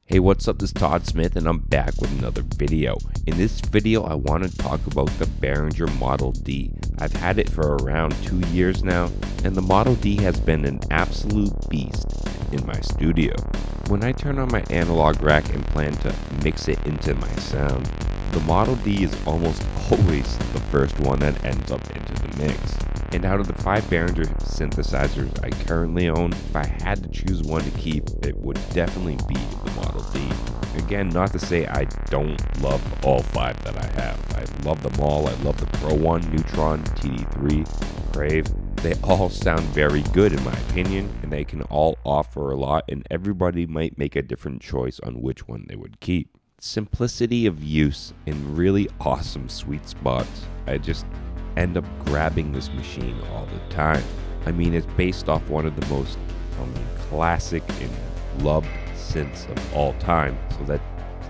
Hey, what's up? This is Todd Smith and I'm back with another video. In this video, I want to talk about the Behringer Model D. I've had it for around 2 years now, and the Model D has been an absolute beast in my studio. When I turn on my analog rack and plan to mix it into my sound, the Model D is almost always the first one that ends up into the mix. And out of the 5 Behringer synthesizers I currently own, if I had to choose one to keep, it would definitely be the Model D. Again, not to say I don't love all 5 that I have. I love them all. I love the Pro 1, Neutron, TD3, Crave. They all sound very good in my opinion, and they can all offer a lot, and everybody might make a different choice on which one they would keep. Simplicity of use and really awesome sweet spots. I just end up grabbing this machine all the time. I mean, it's based off one of the most classic and loved synths of all time, so that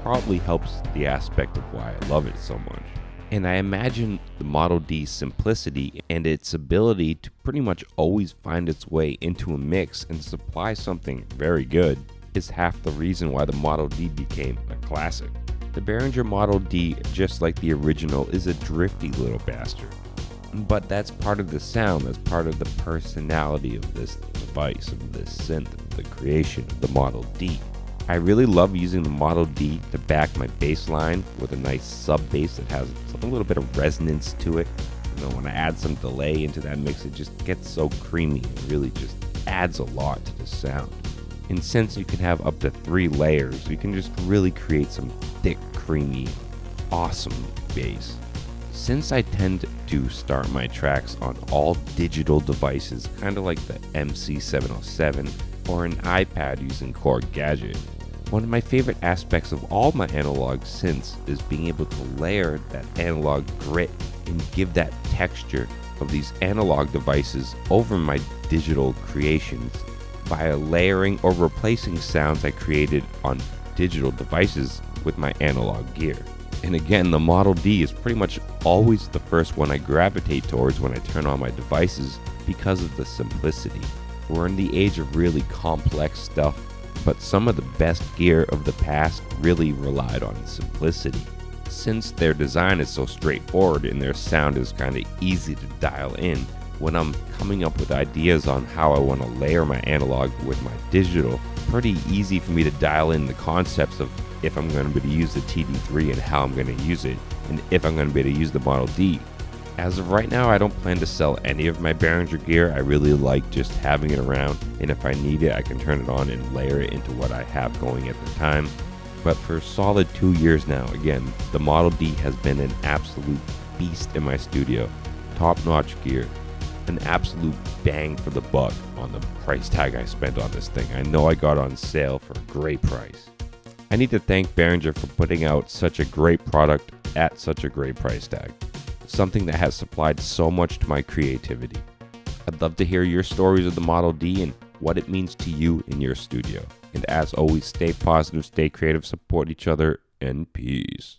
probably helps the aspect of why I love it so much. And I imagine the Model D's simplicity and its ability to pretty much always find its way into a mix and supply something very good is half the reason why the Model D became a classic. The Behringer Model D, just like the original, is a drifty little bastard. But that's part of the sound, that's part of the personality of this device, of this synth, of the creation of the Model D. I really love using the Model D to back my bass line with a nice sub bass that has a little bit of resonance to it. You know, when I add some delay into that mix, it just gets so creamy and really just adds a lot to the sound. And since you can have up to 3 layers, you can just really create some thick, creamy, awesome bass. Since I tend to start my tracks on all digital devices, kind of like the MC707 or an iPad using Core Gadget, one of my favorite aspects of all my analog synths is being able to layer that analog grit and give that texture of these analog devices over my digital creations via layering or replacing sounds I created on digital devices with my analog gear. And again, the Model D is pretty much always the first one I gravitate towards when I turn on my devices because of the simplicity. We're in the age of really complex stuff, but some of the best gear of the past really relied on simplicity. Since their design is so straightforward and their sound is kind of easy to dial in, when I'm coming up with ideas on how I want to layer my analog with my digital, pretty easy for me to dial in the concepts of if I'm going to be able to use the TD3 and how I'm going to use it, and if I'm going to be able to use the Model D. As of right now, I don't plan to sell any of my Behringer gear. I really like just having it around, and if I need it, I can turn it on and layer it into what I have going at the time. But for a solid 2 years now, again, the Model D has been an absolute beast in my studio. Top-notch gear. An absolute bang for the buck on the price tag I spent on this thing. I know I got on sale for a great price. I need to thank Behringer for putting out such a great product at such a great price tag. Something that has supplied so much to my creativity. I'd love to hear your stories of the Model D and what it means to you in your studio. And as always, stay positive, stay creative, support each other, and peace.